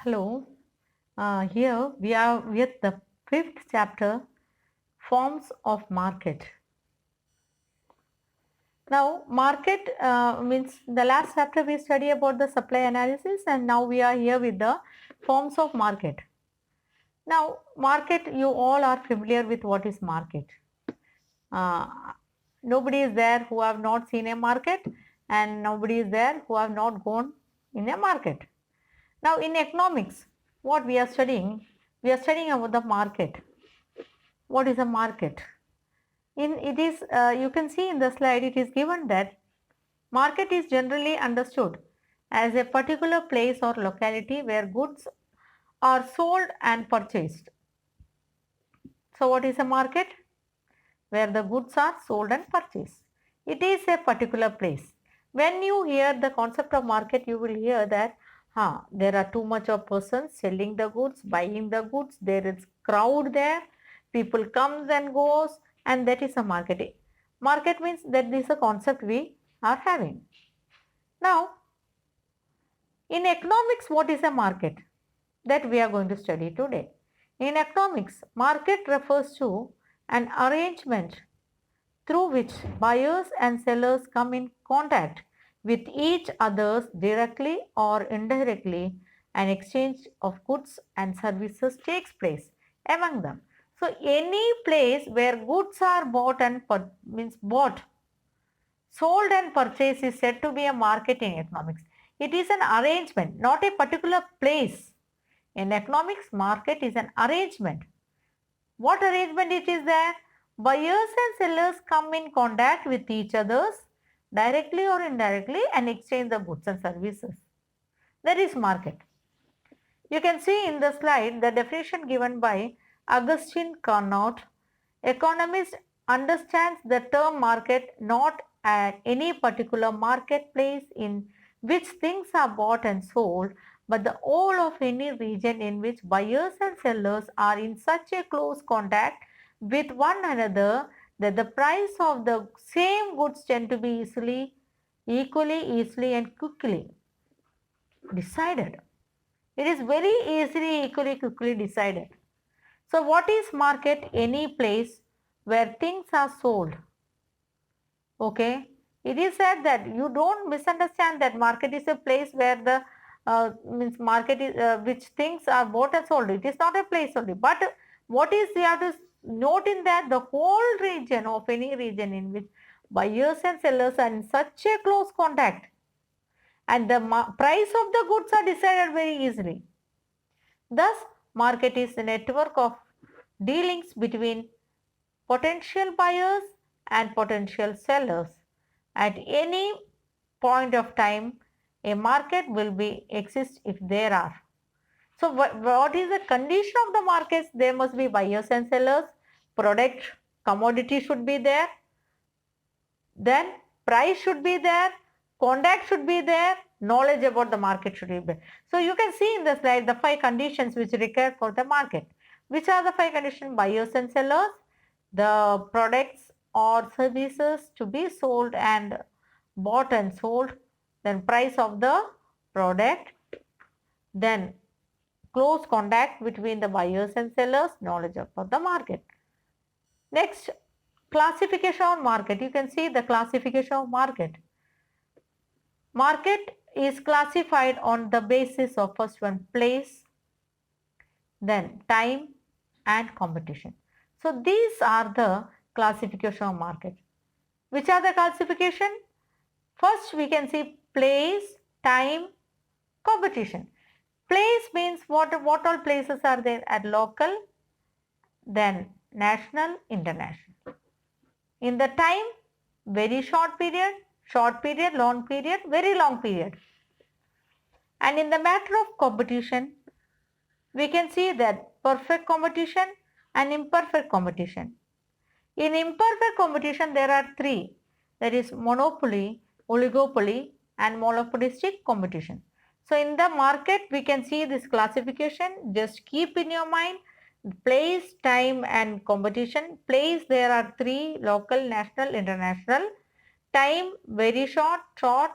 Hello, here we are with the fifth chapter, Forms of Market. Now, market means the last chapter we study about the supply analysis, and now we are here with the forms of market. Now, market, you all are familiar with what is market. Uh, Nobody is there who have not seen a market, and nobody is there who have not gone in a market. Now, in economics, what we are studying, we are studying about the market. What is a market? In it is you can see in the slide it is given that market is generally understood as a particular place or locality where goods are sold and purchased. So what is a market? Where the goods are sold and purchased. It is a particular place. When you hear the concept of market, you will hear that there are too much of persons selling the goods, buying the goods, there is crowd there, people comes and goes, and that is a market. Market means that this is a concept we are having. Now, in economics, what is a market? That we are going to study today. In economics, market refers to an arrangement through which buyers and sellers come in contact with each others directly or indirectly. An exchange of goods and services takes place among them. So any place where goods are bought and means bought, sold and purchased is said to be a market in economics. It is an arrangement, not a particular place. In economics, market is an arrangement. What arrangement it is there? Buyers and sellers come in contact with each others directly or indirectly and exchange the goods and services. That is market. You can see in the slide the definition given by Augustine Carnot. Economist understands the term market not as any particular marketplace in which things are bought and sold, but the whole of any region in which buyers and sellers are in such a close contact with one another that the price of the same goods tend to be easily and quickly decided. It is very easily, equally, quickly decided. So what is market? Any place where things are sold. Okay. It is said that you don't misunderstand that market is a place where the means market is which things are bought and sold. It is not a place only. But what is you have to note in that the whole region of any region in which buyers and sellers are in such a close contact and the price of the goods are decided very easily. Thus, market is a network of dealings between potential buyers and potential sellers. At any point of time, a market will be exist if there are. So what is the condition of the markets? There must be buyers and sellers, product, commodity should be there, then price should be there, contact should be there, knowledge about the market should be there. So you can see in the slide the 5 conditions which required for the market. Which are the 5 conditions? Buyers and sellers, the products or services to be sold and bought and sold, then price of the product, then close contact between the buyers and sellers, knowledge about the market. Next, classification of market. You can see the classification of market. Market is classified on the basis of first one, place, then time and competition. So these are the classification of market. Which are the classification? First we can see place, time, competition. Place means what all places are there at local, then national, international. In the time, very short period, long period, very long period. And in the matter of competition, we can see that perfect competition and imperfect competition. In imperfect competition, there are 3. That is monopoly, oligopoly and monopolistic competition. So in the market, we can see this classification. Just keep in your mind place, time and competition. Place, there are 3, local, national, international. Time, very short,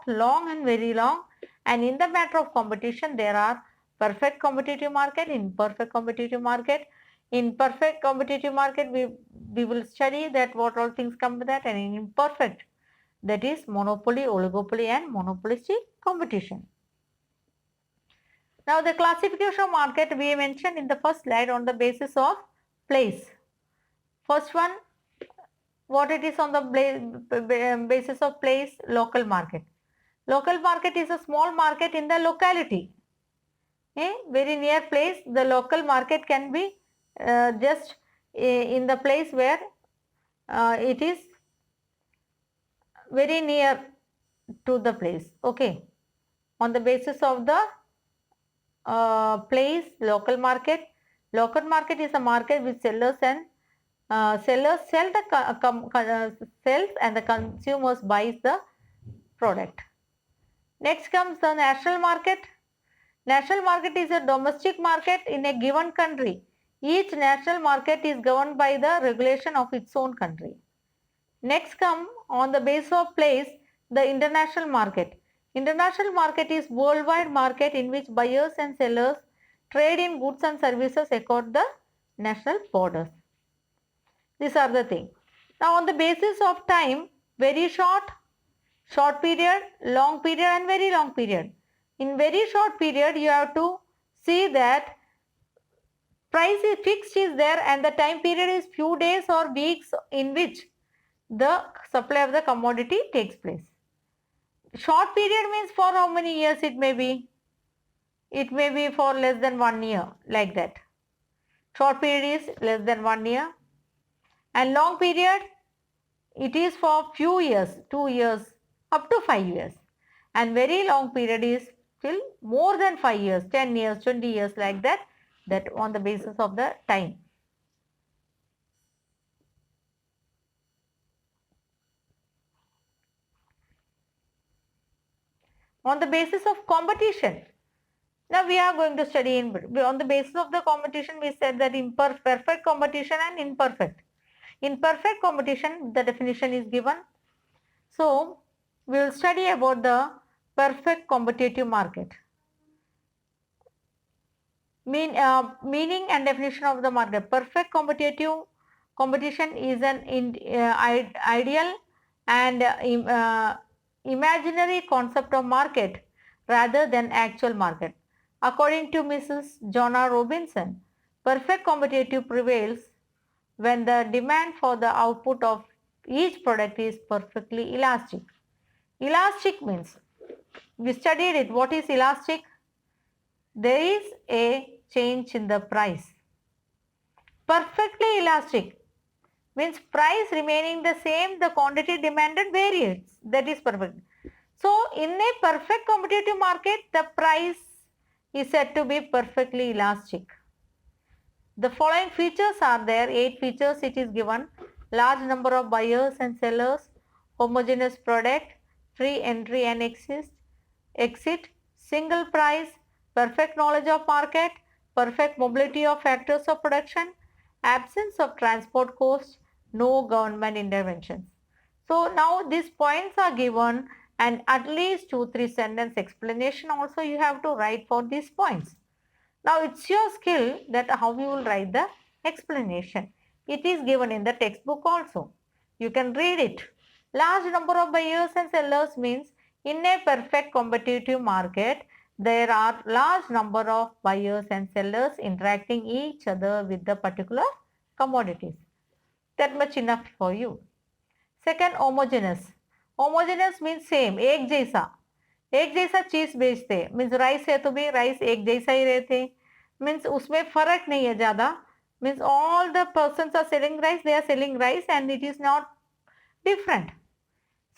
long and very long. And in the matter of competition, there are perfect competitive market, imperfect competitive market. In perfect competitive market, we will study that what all things come with that, and in imperfect, that is monopoly, oligopoly and monopolistic competition. Now the classification of market we mentioned in the first slide on the basis of place. First one, what it is on the basis of place, local market. Local market is a small market in the locality. A very near place, the local market can be just in the place where it is very near to the place. Okay, on the basis of the place, local market. Local market is a market which sellers sell sells and the consumers buys the product. Next comes the national market. National market is a domestic market in a given country. Each national market is governed by the regulation of its own country. Next come on the basis of place, the international market. International market is worldwide market in which buyers and sellers trade in goods and services across the national borders. These are the things. Now on the basis of time, very short period, long period and very long period. In very short period, you have to see that price is fixed is there and the time period is few days or weeks in which the supply of the commodity takes place. Short period means for how many years it may be? It may be for less than 1 year, like that. Short period is less than 1 year. And long period, it is for few years, 2 years, up to 5 years. And very long period is till more than 5 years, 10 years, 20 years, like that on the basis of the time. On the basis of competition, now we are going to study on the basis of the competition, we said that perfect competition and imperfect. In perfect competition, the definition is given. So, we will study about the perfect competitive market. Meaning and definition of the market. Perfect competitive competition is an ideal and imaginary concept of market rather than actual market. According to Mrs. Jonna Robinson, perfect competitive prevails when the demand for the output of each product is perfectly elastic. Elastic means, we studied it. What is elastic? There is a change in the price. Perfectly elastic means price remaining the same, the quantity demanded varies. That is perfect. So, in a perfect competitive market, the price is said to be perfectly elastic. The following features are there, 8 features it is given. Large number of buyers and sellers, homogeneous product, free entry and exit, single price, perfect knowledge of market, perfect mobility of factors of production, absence of transport costs, no government interventions. So now these points are given and at least 2-3 sentence explanation also you have to write for these points. Now it's your skill that how you will write the explanation. It is given in the textbook also. You can read it. Large number of buyers and sellers means in a perfect competitive market, there are large number of buyers and sellers interacting each other with the particular commodities. That much enough for you. Second, homogeneous. Homogeneous means same, एक जैसा चीज बेचते means rice है तो भी rice एक जैसा ही रहते मीन्स उसमें फर्क नहीं है ज्यादा means all the persons are selling rice they are selling rice and it is not different.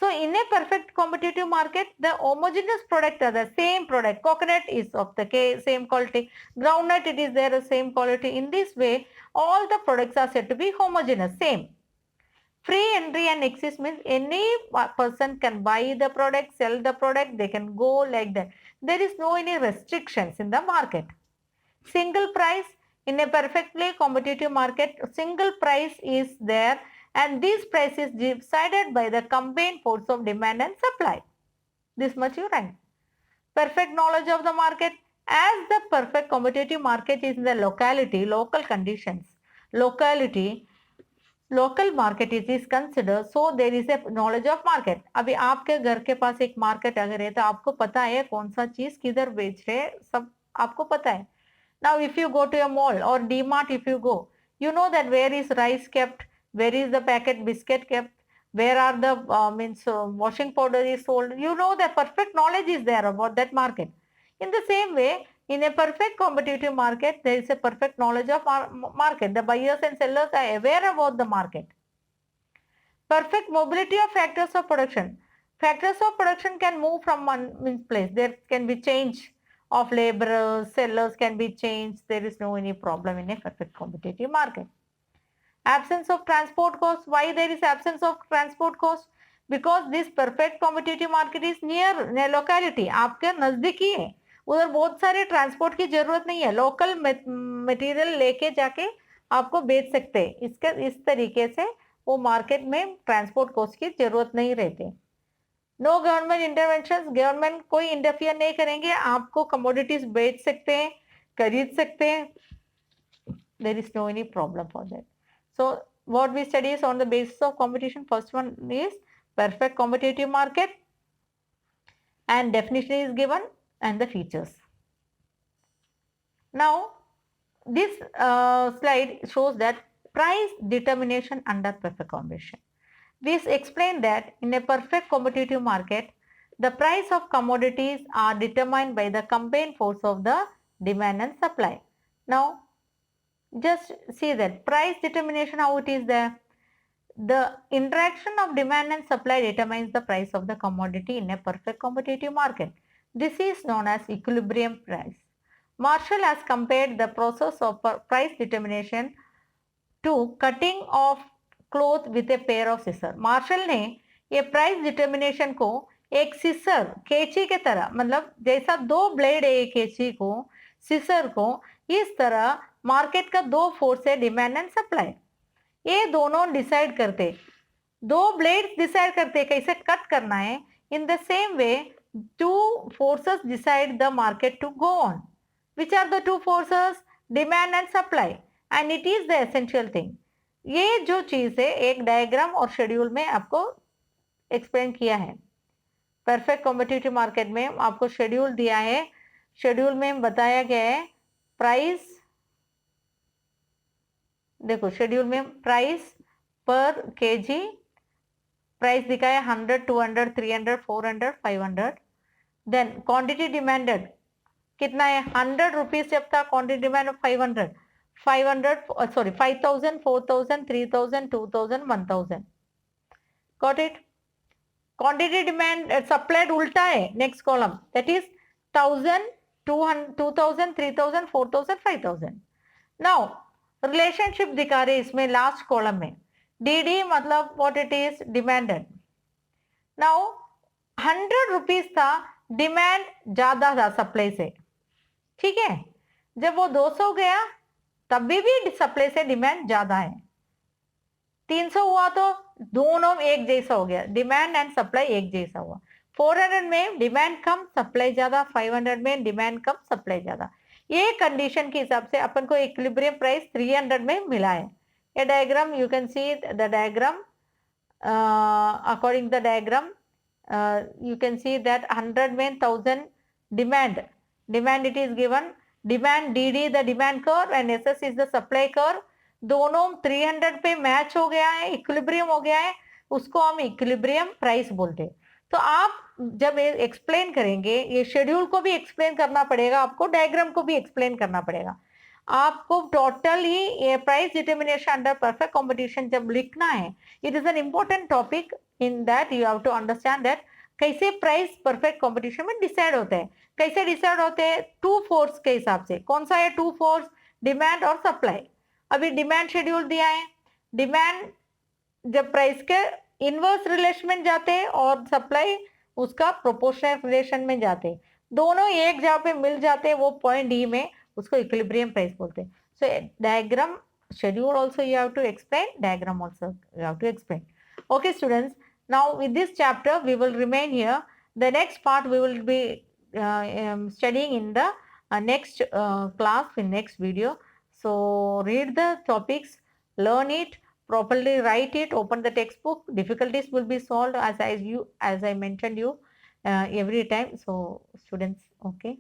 So in a perfect competitive market, the homogeneous product are the same product. Coconut is of the same quality. Groundnut it is there the same quality. In this way, all the products are said to be homogeneous, same. Free entry and exit means any person can buy the product, sell the product, they can go like that. There is no any restrictions in the market. Single price, in a perfectly competitive market, single price is there and this price is decided by the combined force of demand and supply. This much you write. Perfect knowledge of the market. As the perfect competitive market is in the locality, local conditions, locality, local market is is consider so there is a knowledge of market. अभी आपके घर के पास एक market अगर है तो आपको पता है कौन सा चीज किधर बेच रहे, सब आपको पता है. Now if you go to a mall और DMart, if you go, you know that where is rice kept, where is the packet biscuit kept, where are the washing powder is sold. You know the perfect knowledge is there about that market. In the same way, in a perfect competitive market, there is a perfect knowledge of market. The buyers and sellers are aware about the market. Perfect mobility of factors of production. Factors of production can move from one place. There can be change of laborers, sellers can be changed. There is no any problem in a perfect competitive market. Absence of transport cost. Why there is absence of transport cost? Because this perfect competitive market is near locality. आपके नजदीक ही है, उधर बहुत सारे transport की जरूरत नहीं है. लोकल मटेरियल लेके जाके आपको बेच सकते हैं. इसके इस तरीके से वो मार्केट में ट्रांसपोर्ट कॉस्ट की जरूरत नहीं रहती. No government intervention. गवर्नमेंट कोई इंटरफियर नहीं करेंगे, आपको कमोडिटीज बेच सकते हैं, खरीद सकते हैं. There is no any problem for that. So what we study is on the basis of competition. First one is perfect competitive market, and definition is given and the features. Now this slide shows that price determination under perfect competition. This explains that in a perfect competitive market, the price of commodities are determined by the combined force of the demand and supply. Now just see that price determination, how it is there. The interaction of demand and supply determines the price of the commodity in a perfect competitive market. This is known as equilibrium price. Marshall has compared the process of price determination to cutting of cloth with a pair of scissors. Marshall ने ये price determination को एक सिसर, कैंची के तरह, मतलब जैसा दो ब्लेड है कैंची को, सिसर को, इस तरह मार्केट का दो फोर्स है, डिमांड एंड सप्लाई. ये दोनों डिसाइड करते, दो ब्लेड्स डिसाइड करते कैसे कट करना है. In the same way two forces decide the market to go on. Which are the two forces? Demand and supply. And it is the essential thing. ये जो चीज है एक डायग्राम और शेड्यूल में आपको एक्सप्लेन किया है. परफेक्ट कॉम्पिटिटिव मार्केट में आपको शेड्यूल दिया है. शेड्यूल में बताया गया है प्राइस, देखो शेड्यूल में प्राइस पर केजी प्राइस दिखाया 100, 200, 300, 400, 500. देन क्वांटिटी डिमांडेड कितना है? 100 रुपीज जब था, quantity demand 500, 5,000, 4,000, 3,000, 2,000, 1,000. Got it? Quantity demand supplied उल्टा है, next column, that is 1,000, 2,000, 3,000, 4,000, 5,000. Now relationship दिखा रहे इसमें लास्ट कॉलम में. डी मतलब what it is? Demanded. Now 100 rupees था, डिमांड ज्यादा था सप्लाई से, ठीक है. जब वो 200 गया तब भी सप्लाई से डिमांड ज्यादा है. 300 हुआ तो दोनों एक जैसा हो गया, डिमांड एंड सप्लाई एक जैसा हुआ. 400 में डिमांड कम सप्लाई ज्यादा, 500 में डिमांड कम सप्लाई ज्यादा. ये कंडीशन के हिसाब से अपन को इक्विलिब्रियम प्राइस 300 में मिला है. ये diagram you can see the diagram. According the diagram you can see that 100 में 1000 demand it is given. Demand DD the demand curve and SS is the supply curve. दोनों 300 पे मैच हो गया है, इक्विलिब्रियम हो गया है, उसको हम इक्विलिब्रियम प्राइस बोलते हैं. तो आप जब एक्सप्लेन करेंगे, ये शेड्यूल को भी एक्सप्लेन करना पड़ेगा आपको, डायग्राम को भी एक्सप्लेन करना पड़ेगा आपको. टोटली ये price determination under perfect competition जब लिखना है, it is an important topic. In that you have to understand that कैसे प्राइस परफेक्ट कंपटीशन में डिसाइड होते हैं. कैसे डिसाइड होते हैं? टू फोर्स के हिसाब से. कौन सा है टू फोर्स? डिमांड और सप्लाई. अभी डिमांड शेड्यूल दिया है. डिमांड जब प्राइस के इनवर्स रिलेशन में जाते हैं और सप्लाई उसका प्रोपोर्शनल रिलेशन में जाते हैं, दोनों एक जगह पे मिल जाते हैं, वो पॉइंट डी में, उसको इक्विलिब्रियम प्राइस बोलते हैं. सो diagram schedule also you have to explain, diagram also you have to explain. Okay students, now with this chapter we will remain here. The next part we will be studying in the next class, in next video. So read the topics, learn it properly, write it, open the textbook. Difficulties will be solved as I mentioned you every time. So students, okay.